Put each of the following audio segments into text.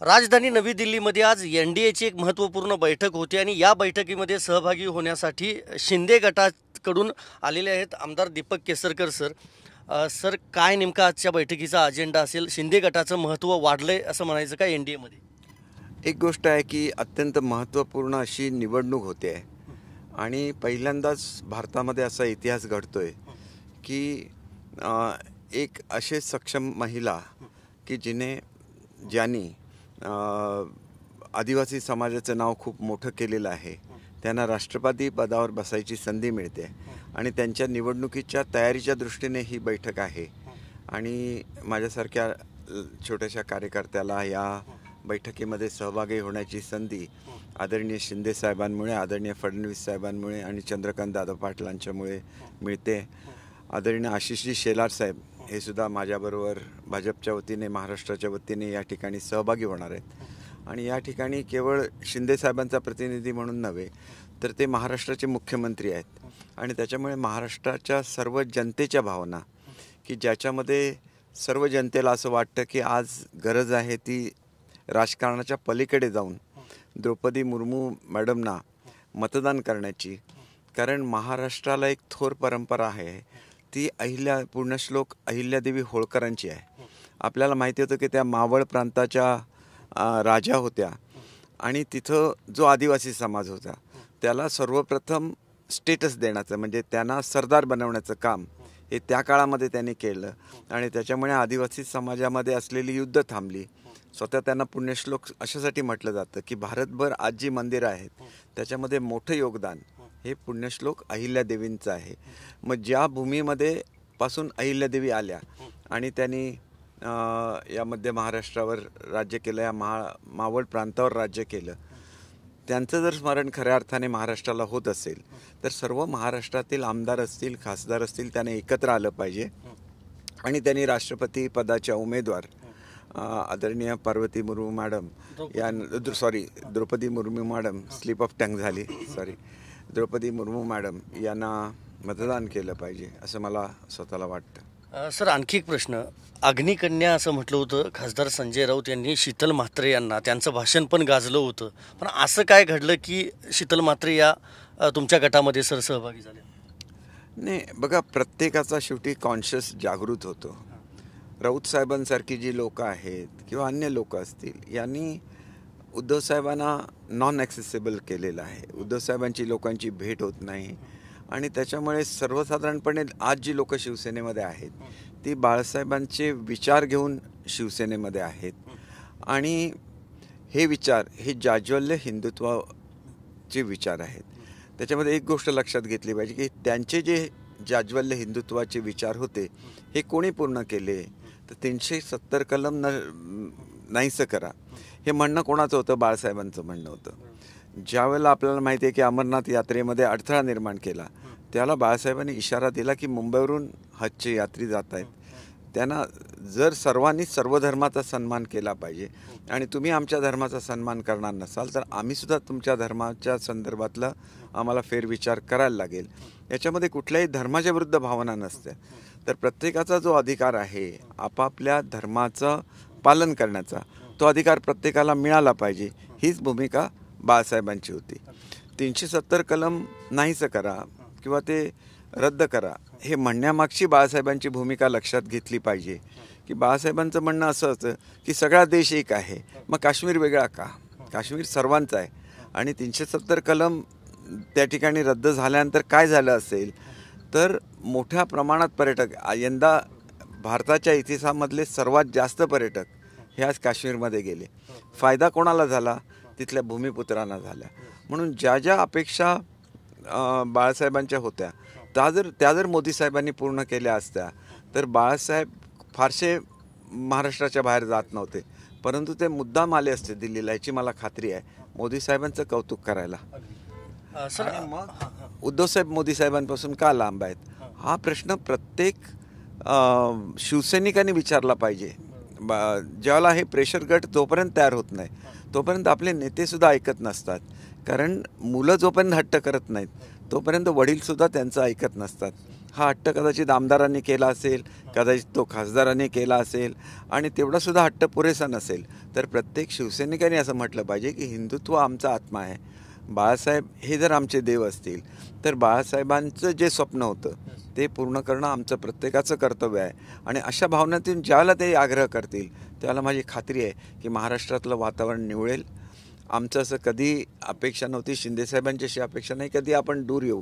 राजधानी नवी दिल्लीमध्ये आज एन-डी-एची एक महत्त्वपूर्ण बैठक होती आणि या बैठकीमध्ये सहभागी होण्यासाठी शिंदे गटाकडून आलेले आहेत आमदार दीपक केसरकर सर. सर, काय नेमका आजच्या बैठकीचा अजेंडा असेल? शिंदे गटाचं महत्त्व वाढलंय असं म्हणायचं का एन-डी-एमध्ये? एक गोष्ट आहे की अत्यंत महत्त्वपूर्ण अशी निवडणूक होते आहे आणि पहिल्यांदाच भारतामध्ये असा इतिहास घडतोय की एक असे सक्षम महिला की ज्यांनी आदिवासी समाजाचं नाव खूप मोठं केलेलं आहे, त्यांना राष्ट्रपती पदावर बसायची संधी मिळते आणि त्यांच्या निवडणुकीच्या तयारीच्या दृष्टीने ही बैठक आहे. आणि माझ्यासारख्या छोट्याशा कार्यकर्त्याला या बैठकीमध्ये सहभागी होण्याची संधी आदरणीय शिंदे साहेबांमुळे, आदरणीय फडणवीस साहेबांमुळे आणि चंद्रकांत दादा पाटलांच्यामुळे मिळते. आदरणीय आशिषजी शेलार साहेब हे सुद्धा माझ्याबरोबर भाजपच्या वतीने, महाराष्ट्राच्या वतीने या ठिकाणी सहभागी होणार आहेत. आणि या ठिकाणी केवळ शिंदे साहेबांचा प्रतिनिधी म्हणून नव्हे, तर ते महाराष्ट्राचे मुख्यमंत्री आहेत आणि त्याच्यामुळे महाराष्ट्राच्या सर्व जनतेच्या भावना की ज्याच्यामध्ये सर्व जनतेला असं वाटतं की आज गरज आहे ती राजकारणाच्या पलीकडे जाऊन द्रौपदी मुर्मू मॅडमना मतदान करण्याची. कारण महाराष्ट्राला एक थोर परंपरा आहे, ती पुण्यश्लोक अहिल्यादेवी होळकरांची आहे. आपल्याला माहिती होतं की त्या मावळ प्रांताच्या राजा होत्या आणि तिथं जो आदिवासी समाज होता त्याला सर्वप्रथम स्टेटस देण्याचं, म्हणजे त्यांना सरदार बनवण्याचं काम हे त्या काळामध्ये त्यांनी केलं आणि त्याच्यामुळे आदिवासी समाजामध्ये असलेली युद्ध थांबली. स्वतः त्यांना पुण्यश्लोक अशासाठी म्हटलं जातं की भारतभर आज जी मंदिरं आहेत त्याच्यामध्ये मोठं योगदान हे पुण्यश्लोक अहिल्यादेवींचं आहे. मग ज्या भूमीमध्ये पासून अहिल्यादेवी आल्या आणि त्यांनी या मध्य महाराष्ट्रावर राज्य केलं, या मावळ प्रांतावर राज्य केलं, त्यांचं जर स्मरण खऱ्या अर्थाने महाराष्ट्राला होत असेल तर सर्व महाराष्ट्रातील आमदार असतील, खासदार असतील, त्याने एकत्र आलं पाहिजे आणि त्यांनी राष्ट्रपती पदाच्या उमेदवार आदरणीय Parvati Murmu madam Draupadi Murmu madam, slip of tongue झाली, द्रौपदी मुर्मू मॅडम यांना मतदान केलं पाहिजे असं मला स्वतःला वाटतं. सर, आणखी एक प्रश्न. अग्निकन्या असं म्हटलं होतं खासदार संजय राऊत यांनी शीतल म्हात्रे यांना, त्यांचं भाषण पण गाजलं होतं, पण असं काय घडलं की शीतल म्हात्रे या तुमच्या गटामध्ये सर सहभागी झाले? नाही, बघा, प्रत्येकाचा शेवटी कॉन्शियस जागृत होतो. राऊत साहेबांसारखी जी लोकं आहेत किंवा अन्य लोक असतील, यांनी उद्धव साहेबांना नॉन ॲक्सेसिबल केलेलं आहे. उद्धव साहेबांची लोकांची भेट होत नाही आणि त्याच्यामुळे सर्वसाधारणपणे आज जी लोकं शिवसेनेमध्ये आहेत ती बाळासाहेबांचे विचार घेऊन शिवसेनेमध्ये आहेत आणि हे विचार हे जाज्वल्य हिंदुत्वाचे विचार आहेत. त्याच्यामध्ये एक गोष्ट लक्षात घेतली पाहिजे की त्यांचे जे जाज्वल्य हिंदुत्वाचे विचार होते हे कोणी पूर्ण केले, तर 370 कलम नाहीसं करा हे म्हणणं कोणाचं होतं? बाळासाहेबांचं म्हणणं होतं. ज्यावेळेला आपल्याला माहिती आहे की अमरनाथ यात्रेमध्ये अडथळा निर्माण केला, त्याला बाळासाहेबांनी इशारा दिला की मुंबईवरून हजचे यात्री जात आहेत, त्यांना जर सर्वांनी सर्व धर्माचा सन्मान केला पाहिजे आणि तुम्ही आमच्या धर्माचा सन्मान करणार नसाल तर आम्हीसुद्धा तुमच्या धर्माच्या संदर्भातलं आम्हाला फेरविचार करायला लागेल. याच्यामध्ये कुठल्याही धर्माच्या विरुद्ध भावना नसते, तर प्रत्येकाचा जो अधिकार आहे आपापल्या धर्माचं पालन करण्याचा, तो अधिकार प्रत्येकाला मिळाला पाहिजे, हीच भूमिका बाळासाहेबांची होती. 370 कलम नाहीसं करा किंवा ते रद्द करा हे म्हणण्यामागची बाळासाहेबांची भूमिका लक्षात घेतली पाहिजे. की बाळासाहेबांचं म्हणणं असं होतं की सगळा देश एक आहे, मग काश्मीर वेगळा का? काश्मीर सर्वांचा आहे. आणि 370 कलम त्या ठिकाणी रद्द झाल्यानंतर काय झालं असेल तर मोठ्या प्रमाणात पर्यटक, यंदा भारताच्या इतिहासामधले सर्वात जास्त पर्यटक हे आज काश्मीरमध्ये गेले. फायदा कोणाला झाला? तिथल्या भूमिपुत्रांना झाला. म्हणून ज्या ज्या अपेक्षा बाळासाहेबांच्या होत्या त्या जर मोदी साहेबांनी पूर्ण केल्या असत्या तर बाळासाहेब फारसे महाराष्ट्राच्या बाहेर जात नव्हते, परंतु ते मुद्दाम आले असते दिल्लीला, याची मला खात्री आहे, मोदी साहेबांचं कौतुक करायला. मग उद्धव साहेब मोदी साहेबांपासून का लांब आहेत हा प्रश्न प्रत्येक शिवसैनिकांनी विचारला पाहिजे. ज्यावेळेला हे प्रेशर गट जोपर्यंत तयार होत नाही तोपर्यंत आपले नेतेसुद्धा ऐकत नसतात. कारण मुलं जोपर्यंत हट्ट करत नाहीत तोपर्यंत वडीलसुद्धा त्यांचं ऐकत नसतात. हा हट्ट कदाचित आमदारांनी केला असेल, कदाचित तो खासदारांनी केला असेल आणि तेवढासुद्धा हट्ट पुरेसा नसेल, तर प्रत्येक शिवसैनिकाने असं म्हटलं पाहिजे की हिंदुत्व आमचा आत्मा आहे. बाळासाहेब हे जर आमचे देव असतील तर बाळासाहेबांचं जे स्वप्न होतं ते पूर्ण करणं आमचं प्रत्येकाचं कर्तव्य आहे. आणि अशा भावनेतून ज्यावेळेला ते आग्रह करतील त्यावेळेला माझी खात्री आहे की महाराष्ट्रातलं वातावरण निवळेल. आमचं असं कधी अपेक्षा नव्हती, शिंदेसाहेबांची अशी अपेक्षा नाही कधी आपण दूर येऊ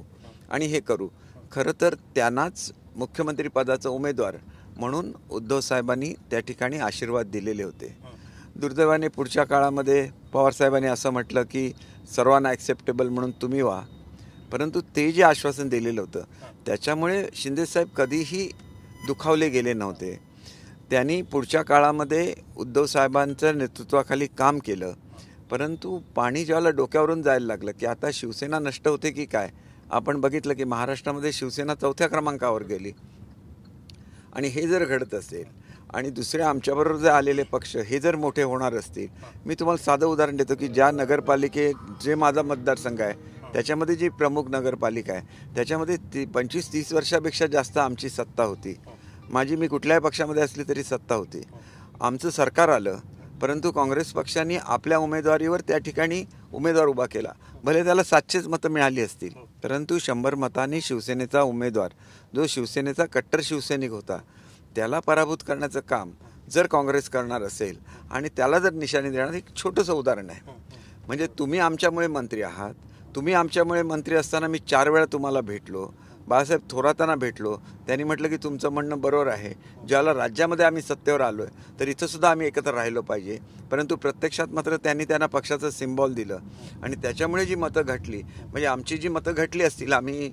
आणि हे करू. खरं तर त्यांनाच मुख्यमंत्रीपदाचा उमेदवार म्हणून उद्धवसाहेबांनी त्या ठिकाणी आशीर्वाद दिलेले होते. दुर्दैवाने पुढच्या काळामध्ये पवारसाहेबांनी असं म्हटलं की सर्वांना ॲक्सेप्टेबल म्हणून तुम्ही व्हा, परंतु ते जे आश्वासन दिलेलं होतं त्याच्यामुळे शिंदेसाहेब कधीही दुखावले गेले नव्हते. त्यांनी पुढच्या काळामध्ये उद्धवसाहेबांच्या नेतृत्वाखाली काम केलं, परंतु पाणी ज्यावेळेला डोक्यावरून जायला लागलं की आता शिवसेना नष्ट होते की काय, आपण बघितलं की महाराष्ट्रामध्ये शिवसेना 4थ्या क्रमांकावर गेली. आणि हे जर घडत असेल आणि दुसरे आमच्याबरोबर जे आलेले पक्ष हे जर मोठे होणार असतील, मी तुम्हाला साधं उदाहरण देतो की ज्या जे माझा मतदारसंघ आहे त्याच्यामध्ये जी प्रमुख नगरपालिका आहे त्याच्यामध्ये 25-30 वर्षापेक्षा जास्त आमची सत्ता होती. मी कुठल्याही पक्षामध्ये असली तरी सत्ता होती. आमचं सरकार आलं, परंतु काँग्रेस पक्षाने आपल्या उमेदवारीवर त्या ठिकाणी उमेदवार उभा केला. भले त्याला 700च मतं मिळाली असतील, परंतु 100 मतांनी शिवसेनेचा उमेदवार जो शिवसेनेचा कट्टर शिवसैनिक होता त्याला पराभूत करण्याचं काम जर काँग्रेस करणार असेल आणि त्याला जर निशाणी देणार, एक छोटंसं उदाहरण आहे. म्हणजे तुम्ही आमच्यामुळे मंत्री आहात, तुम्ही आमच्यामुळे मंत्री असताना मी 4 वेळा तुम्हाला भेटलो, बाळासाहेब थोरातांना भेटलो, त्यांनी म्हटलं की तुमचं म्हणणं बरोबर आहे, ज्याला राज्यामध्ये आम्ही सत्तेवर आलो आहे तर इथंसुद्धा आम्ही एकत्र राहिलो पाहिजे. परंतु प्रत्यक्षात मात्र त्यांना पक्षाचं सिम्बॉल दिलं आणि त्याच्यामुळे जी मतं घटली, म्हणजे आमची जी मतं घटली असतील, आम्ही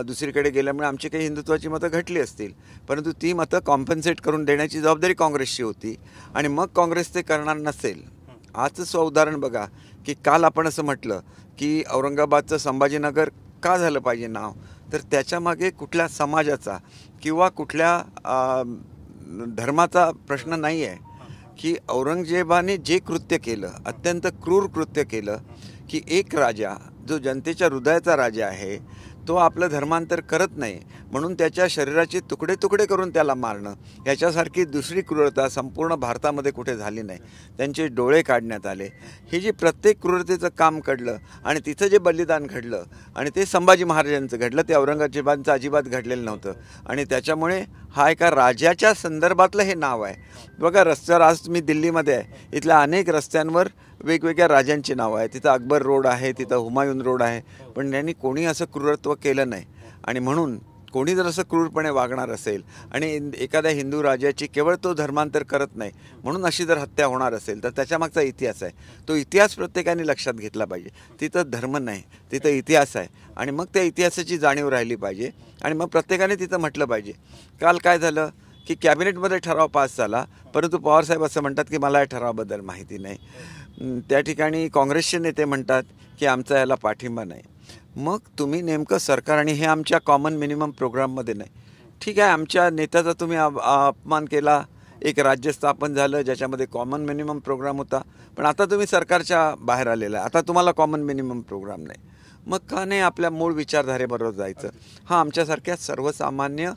दुसरीकडे गेल्यामुळे आमची काही हिंदुत्वाची मतं घटली असतील, परंतु ती मतं कॉम्पन्सेट करून देण्याची जबाबदारी काँग्रेसची होती आणि मग काँग्रेस ते करणार नसेल. आजचं उदाहरण बघा की काल आपण असं म्हटलं की औरंगाबादचं संभाजीनगर का झालं पाहिजे नाव, तर त्याच्यामागे कुठल्या समाजाचा किंवा कुठल्या धर्माचा प्रश्न नाही आहे. की औरंगजेबाने जे कृत्य केलं, अत्यंत क्रूर कृत्य केलं की एक राजा जो जनतेच्या हृदयाचा राजा आहे तो आपलं धर्मांतर करत नाही म्हणून त्याच्या शरीराचे तुकडे तुकडे करून त्याला मारणं, याच्यासारखी दुसरी क्रूरता संपूर्ण भारतामध्ये कुठे झाली नाही. त्यांचे डोळे काढण्यात आले. हे जे प्रत्येक क्रूरतेचं काम घडलं आणि तिथं जे बलिदान घडलं आणि ते संभाजी महाराजांचं घडलं, ते औरंगजेबांचं अजिबात घडलेलं नव्हतं. आणि त्याच्यामुळे हा एका राजाच्या संदर्भातलं हे नाव आहे. बघा रस्त्यावर, आज मी दिल्लीमध्ये आहे, इथल्या अनेक रस्त्यांवर वेगवेगळ्या राजांची नावं आहे. तिथं अकबर रोड आहे, तिथं हुमायून रोड आहे, पण त्यांनी कोणी असं क्रूरत्व केलं नाही. आणि म्हणून कोणी जर असं क्रूरपणे वागणार असेल आणि एखाद्या हिंदू राजाची केवळ तो धर्मांतर करत नाही म्हणून अशी जर हत्या होणार असेल तर त्याच्यामागचा इतिहास आहे. तो इतिहास प्रत्येकाने लक्षात घेतला पाहिजे. तिथं धर्म नाही, तिथं इतिहास आहे आणि मग त्या इतिहासाची जाणीव राहिली पाहिजे आणि मग प्रत्येकाने तिथं म्हटलं पाहिजे. काल काय झालं की कॅबिनेटमध्ये ठराव पास झाला, परंतु पवारसाहेब असं म्हणतात की मला या ठरावाबद्दल माहिती नाही. त्या ठिकाणी काँग्रेसचे नेते म्हणतात की आमचा याला पाठिंबा नाही. मग तुम्ही नेमकं सरकार, आणि हे आमच्या कॉमन मिनिमम प्रोग्राममध्ये नाही. ठीक आहे, आमच्या नेत्याचा तुम्ही अपमान केला, एक राज्य स्थापन झालं ज्याच्यामध्ये कॉमन मिनिमम प्रोग्राम होता, पण आता तुम्ही सरकारच्या बाहेर आलेला आहे, आता तुम्हाला कॉमन मिनिमम प्रोग्राम नाही. मग का नाही आपल्या मूळ विचारधारेबरोबर जायचं? हा आमच्यासारख्या सर्वसामान्य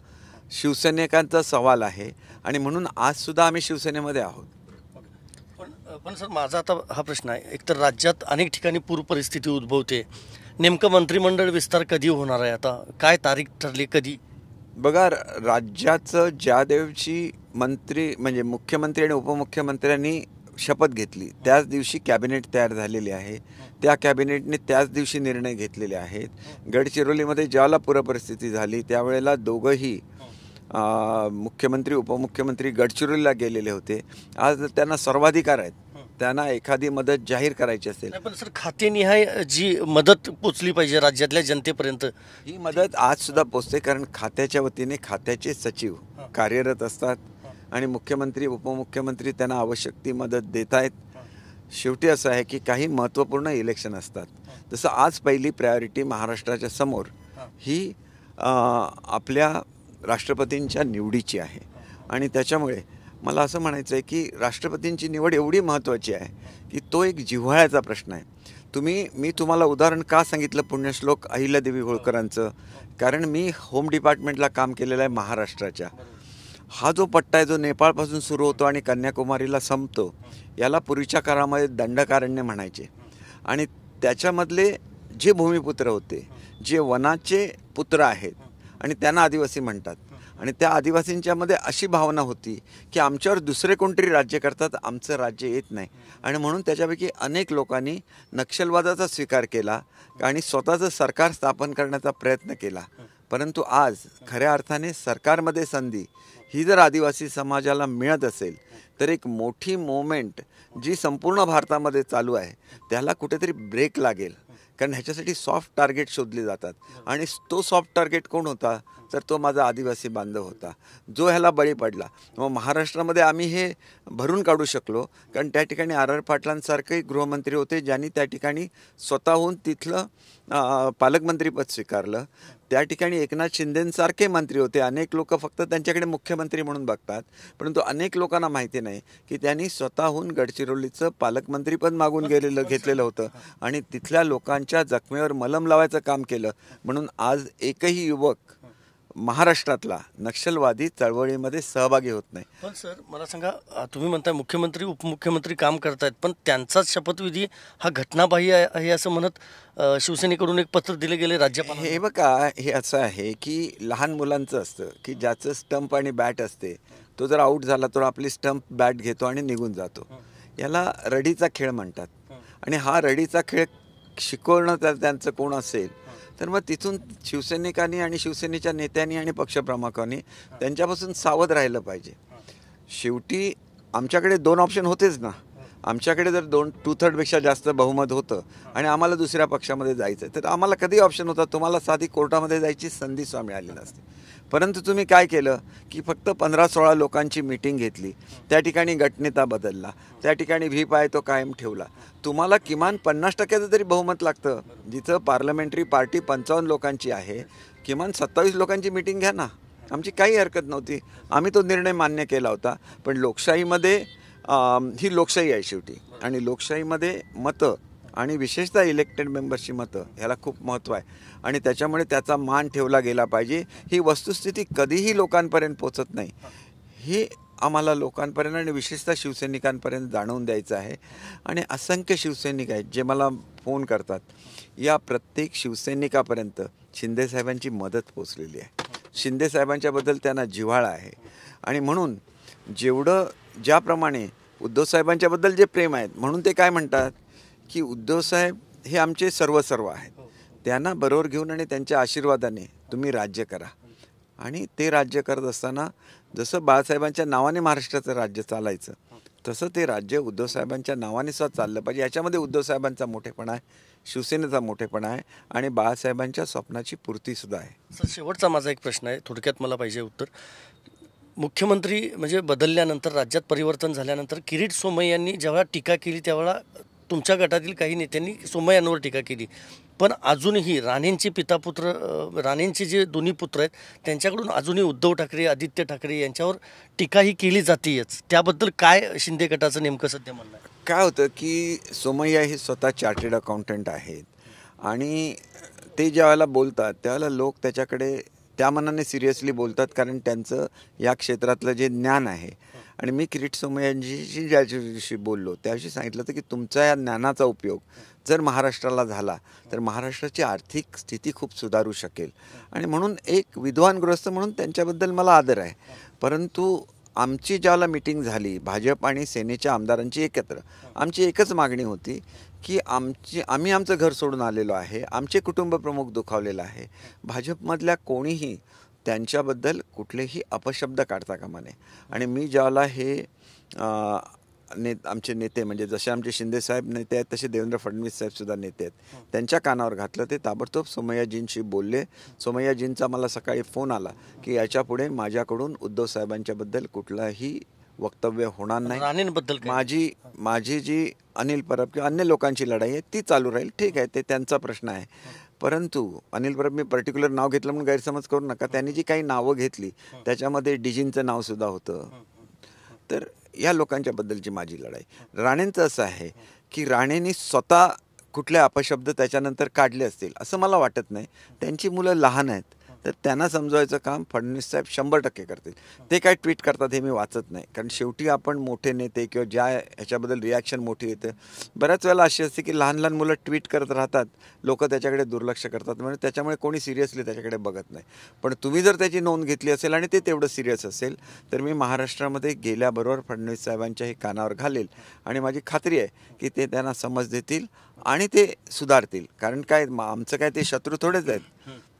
शिवसैनिकांचा सवाल आहे आणि म्हणून आजसुद्धा आम्ही शिवसेनेमध्ये आहोत. पण सर, माझा आता हा प्रश्न आहे, एकतर राज्यात अनेक ठिकाणी पूर परिस्थिती उद्भवते, नेमकं मंत्रिमंडळ विस्तार कधी होणार आहे, आता काय तारीख ठरली कधी? बघा, राज्याचं ज्या दिवशी मुख्यमंत्री आणि उपमुख्यमंत्र्यांनी शपथ घेतली त्याच दिवशी कॅबिनेट तयार झालेले आहे. त्या कॅबिनेटने त्याच दिवशी निर्णय घेतलेले आहेत. गडचिरोलीमध्ये ज्यावेळेला पूरपरिस्थिती झाली त्यावेळेला दोघंही मुख्यमंत्री उपमुख्यमंत्री गडचिरोलीला गेलेले होते. आज त्यांना सर्वाधिकार आहेत, त्यांना एखादी मदत जाहीर करायची असेल. पण सर, खातेनिहाय जी मदत पोचली पाहिजे राज्यातल्या जनतेपर्यंत, ही मदत आजसुद्धा पोचते, कारण खात्याच्या वतीने खात्याचे सचिव कार्यरत असतात आणि मुख्यमंत्री उपमुख्यमंत्री त्यांना आवश्यक ती मदत देत आहेत. शेवटी असं आहे की काही महत्त्वपूर्ण इलेक्शन असतात, जसं आज पहिली प्रायोरिटी महाराष्ट्राच्या समोर ही आपल्या राष्ट्रपतींच्या निवडीची आहे. आणि त्याच्यामुळे मला असं म्हणायचं आहे की राष्ट्रपतींची निवड एवढी महत्त्वाची आहे की तो एक जिव्हाळ्याचा प्रश्न आहे. मी तुम्हाला उदाहरण का सांगितलं पुण्यश्लोक अहिल्यादेवी होळकरांचं, कारण मी होम डिपार्टमेंटला काम केलेलं आहे महाराष्ट्राच्या. हा जो पट्टा आहे जो नेपाळपासून सुरू होतो आणि कन्याकुमारीला संपतो, याला पूर्वीच्या काळामध्ये दंडकारण्य म्हणायचे. आणि त्याच्यामधले जे भूमिपुत्र होते, जे वनाचे पुत्र आहेत आणि त्यांना आदिवासी म्हणतात, आणि त्या आदिवासींच्यामध्ये अशी भावना होती की आमच्यावर दुसरे कोणतरी राज्य करतात, आमचं राज्य येत नाही. आणि म्हणून त्याच्यापैकी अनेक लोकांनी नक्षलवादाचा स्वीकार केला आणि स्वतःचं सरकार स्थापन करण्याचा प्रयत्न केला. परंतु आज खऱ्या अर्थाने सरकारमध्ये संधी ही जर आदिवासी समाजाला मिळत असेल तर एक मोठी मोमेंट जी संपूर्ण भारतामध्ये चालू आहे त्याला कुठेतरी ब्रेक लागेल. कारण ह्याच्यासाठी सॉफ्ट टार्गेट शोधले जातात, आणि तो सॉफ्ट टार्गेट कोण होता तर तो माझा आदिवासी बांधव होता, जो ह्याला बळी पडला. मग महाराष्ट्रामध्ये आम्ही हे भरून काढू शकलो कारण त्या ठिकाणी आर पाटलांसारखे गृहमंत्री होते ज्यांनी त्या ठिकाणी स्वतःहून तिथलं पालकमंत्रीपद स्वीकारलं. त्या ठिकाणी एकनाथ शिंदेंसारखे मंत्री होते. अनेक लोक फक्त त्यांच्याकडे मुख्यमंत्री म्हणून बघतात, परंतु अनेक लोकांना माहिती नाही की त्यांनी स्वतःहून गडचिरोलीचं पालकमंत्रीपद मागून घेतलेलं होतं आणि तिथल्या लोकांच्या जखमेवर मलम लावायचं काम केलं. म्हणून आज एकही युवक महाराष्ट्रातला नक्षलवादी चळवळीमध्ये सहभागी होत नाही. पण सर मला सांगा, तुम्ही म्हणताय मुख्यमंत्री उपमुख्यमंत्री काम करतायत, पण त्यांचाच शपथविधी हा घटनाबाह्य आहे असं म्हणत शिवसेनेकडून एक पत्र दिले गेले राज्यपाल. हे बघा, हे असं आहे की लहान मुलांचं असतं की ज्याचं स्टंप आणि बॅट असते, तो जर आऊट झाला तर आपली स्टंप बॅट घेतो आणि निघून जातो. याला रडीचा खेळ म्हणतात. आणि हा रडीचा खेळ शिकवणं त्यांचं कोण असेल तर मग तिथून शिवसैनिकांनी आणि शिवसेनेच्या नेत्यांनी आणि पक्षप्रमुखांनी त्यांच्यापासून सावध राहिलं पाहिजे. शेवटी आमच्याकडे 2 ऑप्शन होतेच ना. आमच्याकडे जर 2/3पेक्षा जास्त बहुमत होतं आणि आम्हाला दुसऱ्या पक्षामध्ये जायचं तर आम्हाला कधी ऑप्शन होता, तुम्हाला साधी कोर्टामध्ये जायची संधी सुद्धा मिळाली नसते. परंतु तुम्ही काय केलं की फक्त 15-16 लोकांची मीटिंग घेतली, त्या ठिकाणी गटनेता बदलला, त्या ठिकाणी व्हीप आहे तो कायम ठेवला. तुम्हाला किमान 50% तरी बहुमत लागतं. जिथं पार्लमेंटरी पार्टी 55 लोकांची आहे, किमान 27 लोकांची मीटिंग घ्या ना. आमची काही हरकत नव्हती, आम्ही तो निर्णय मान्य केला होता. पण लोकशाहीमध्ये ही लोकशाही आहे शेवटी, आणि लोकशाहीमध्ये मतं आणि विशेषतः इलेक्टेड मेंबर्सची मतं ह्याला खूप महत्त्व आहे आणि त्याच्यामुळे त्याचा मान ठेवला गेला पाहिजे. ही वस्तुस्थिती कधीही लोकांपर्यंत पोचत नाही, हे आम्हाला लोकांपर्यंत आणि विशेषतः शिवसैनिकांपर्यंत जाणवून द्यायचं आहे. आणि असंख्य शिवसैनिक आहेत जे मला फोन करतात. या प्रत्येक शिवसैनिकापर्यंत शिंदेसाहेबांची मदत पोचलेली आहे. शिंदेसाहेबांच्याबद्दल त्यांना जिव्हाळा आहे. आणि म्हणून ज्याप्रमाणे उद्धवसाहेबांच्याबद्दल जे प्रेम आहेत, म्हणून ते काय म्हणतात की उद्धवसाहेब हे आमचे सर्वस्व आहेत. त्यांना बरोबर घेऊन आणि त्यांच्या आशीर्वादाने तुम्ही राज्य करा. आणि ते राज्य करत असताना जसं बाळासाहेबांच्या नावाने महाराष्ट्राचं राज्य चालायचं, तसं ते राज्य उद्धवसाहेबांच्या नावाने सुद्धा चाललं पाहिजे. याच्यामध्ये उद्धवसाहेबांचा मोठेपणा आहे, शिवसेनेचा मोठेपणा आहे आणि बाळासाहेबांच्या स्वप्नाची पूर्तीसुद्धा आहे. सर शेवटचा माझा एक प्रश्न आहे, थोडक्यात मला पाहिजे उत्तर. मुख्यमंत्री म्हणजे बदलल्यानंतर, राज्यात परिवर्तन झाल्यानंतर किरीट सोमय्या यांनी जेव्हा टीका केली त्यावेळेला तुमच्या गटातील काही नेत्यांनी सोमय्या यांवर टीका केली. पण अजूनही राणेंचे पितापुत्र, राणेंचे जे दोन्ही पुत्र आहेत त्यांच्याकडून अजूनही उद्धव ठाकरे, आदित्य ठाकरे यांच्यावर टीका ही केली जातेच. त्याबद्दल काय शिंदे गटाचं नेमकं सध्या म्हणणं आहे? काय होतं की सोमय्या हे स्वतः चार्टर्ड अकाउंटंट आहेत आणि ते ज्यावेळेला बोलतात त्यावेळेला लोक त्याच्याकडे त्या मनाने सिरियसली बोलतात, कारण त्यांचं या क्षेत्रातलं जे ज्ञान आहे. आणि मी किरीट सोमय्यांशी ज्या दिवशी बोललो त्याविषयी सांगितलं होतं की तुमच्या या ज्ञानाचा उपयोग जर महाराष्ट्राला झाला तर महाराष्ट्राची आर्थिक स्थिती खूप सुधारू शकेल. आणि म्हणून एक विद्वानग्रस्त म्हणून त्यांच्याबद्दल मला आदर आहे. परंतु आमची ज्यावेळेला मीटिंग झाली भाजप आणि सेनेच्या आमदारांची एकत्र, आमची एकच मागणी होती की आम्ही आमचं घर सोडून आलेलो आहे, आमचे कुटुंब प्रमुख दुखावलेलं आहे, भाजपमधल्या कोणीही त्यांच्याबद्दल कुठलेही अपशब्द काढता कामा नये. आणि मी ज्यावेळेला हे आमचे नेते म्हणजे जसे आमचे शिंदेसाहेब नेते आहेत तसे देवेंद्र फडणवीस साहेबसुद्धा नेते आहेत, त्यांच्या कानावर घातलं, ते ताबडतोब सोमय्याजींशी बोलले. सोमय्याजींचा मला सकाळी फोन आला की याच्यापुढे माझ्याकडून उद्धवसाहेबांच्याबद्दल कुठलाही वक्तव्य होणार नाही. राणेंबद्दल माझी जी अनिल परब किंवा अन्य लोकांची लढाई आहे ती चालू राहील. ठीक आहे, ते त्यांचा प्रश्न आहे. परंतु अनिल परब, मी पर्टिक्युलर नाव घेतलं म्हणून गैरसमज करू नका. त्यांनी जी काही नावं घेतली त्याच्यामध्ये डीजींचं नावसुद्धा होतं. तर या लोकांच्याबद्दलची माझी लढाई. राणेंचं असं आहे की राणेंनी स्वतः कुठले अपशब्द त्याच्यानंतर काढले असतील असं मला वाटत नाही. त्यांची मुलं लहान आहेत, तर त्यांना समजवायचं काम फडणवीस साहेब 100% करतील. ते काय ट्विट करतात हे मी वाचत नाही, कारण शेवटी आपण मोठे नेते किंवा ज्या ह्याच्याबद्दल रिॲक्शन मोठी येते, बऱ्याच वेळेला अशी असते की लहान लहान मुलं ट्विट करत राहतात, लोक त्याच्याकडे दुर्लक्ष करतात, म्हणजे त्याच्यामुळे कोणी सिरियसली त्याच्याकडे बघत नाही. पण तुम्ही जर त्याची नोंद घेतली असेल आणि ते तेवढं सिरियस असेल, तर मी महाराष्ट्रामध्ये गेल्याबरोबर फडणवीस साहेबांच्या हे कानावर घालेल आणि माझी खात्री आहे की ते त्यांना समज देतील आणि ते सुधारतील. कारण काय आमचं काय ते शत्रू थोडेच आहेत.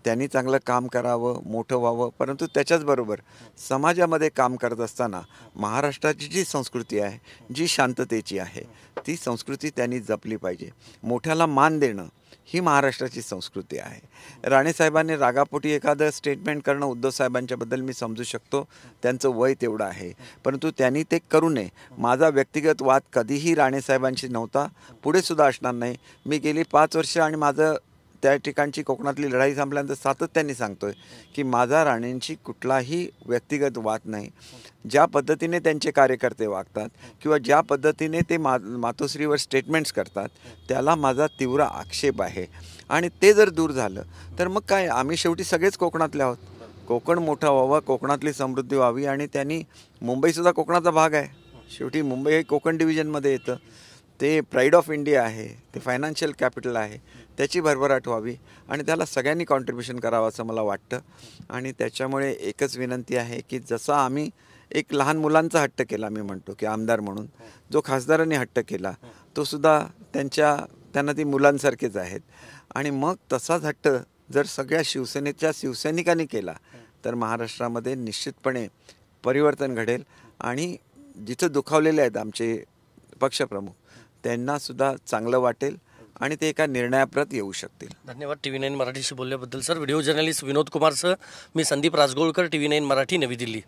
त्यांनी चांगलं काम करावं, मोठं व्हावं, परंतु त्याच्याचबरोबर समाजामध्ये काम करत असताना महाराष्ट्राची जी संस्कृती आहे, जी शांततेची आहे, ती संस्कृती त्यांनी जपली पाहिजे. मोठ्याला मान देणं ही महाराष्ट्राची संस्कृती आहे. राणेसाहेबांनी रागापोटी एखादं स्टेटमेंट करणं उद्धव साहेबांच्याबद्दल मी समजू शकतो, त्यांचं वय तेवढं आहे, परंतु त्यांनी ते करू नये. माझा व्यक्तिगत वाद कधीही राणेसाहेबांशी नव्हता, पुढेसुद्धा असणार नाही. मी गेली 5 वर्ष आणि माझं त्या ठिकाणची कोकणातली लढाई संपल्यानंतर सातत्याने सांगतोय की माझा राणेंशी कुठलाही व्यक्तिगत वाद नाही. ज्या पद्धतीने त्यांचे कार्यकर्ते वागतात किंवा ज्या पद्धतीने ते मातोश्रीवर स्टेटमेंट्स करतात, त्याला माझा तीव्र आक्षेप आहे. आणि ते जर दूर झालं तर मग काय, आम्ही शेवटी सगळेच कोकणातले आहोत. कोकण मोठा व्हावा, कोकणातली समृद्धी व्हावी, आणि त्यांनी मुंबईसुद्धा कोकणाचा भाग आहे. शेवटी मुंबई हे कोकण डिव्हिजनमध्ये येतं. ते प्राईड ऑफ इंडिया आहे, ते फायनान्शियल कॅपिटल आहे, त्याची भरभराट व्हावी आणि त्याला सगळ्यांनी कॉन्ट्रीब्युशन करावं असं मला वाटतं. आणि त्याच्यामुळे एकच विनंती आहे की जसा आम्ही एक लहान मुलांचा हट्ट केला, मी म्हणतो की आमदार म्हणून जो खासदारांनी हट्ट केला, तो सुद्धा त्यांना ती मुलांसारखेच आहेत. आणि मग तसाच हट्ट जर सगळ्या शिवसेनेच्या शिवसैनिकांनी केला तर महाराष्ट्रामध्ये निश्चितपणे परिवर्तन घडेल. आणि जिथं दुखावलेले आहेत आमचे पक्षप्रमुख, त्यांनासुद्धा चांगलं वाटेल आणि ते एका निर्णयाप्रत येऊ शकतील. धन्यवाद TV9 मराठीशी बोलल्याबद्दल सर. व्हिडिओ जर्नलिस्ट विनोद कुमारसह मी संदीप राजगोळकर, TV9 मराठी, नवी दिल्ली.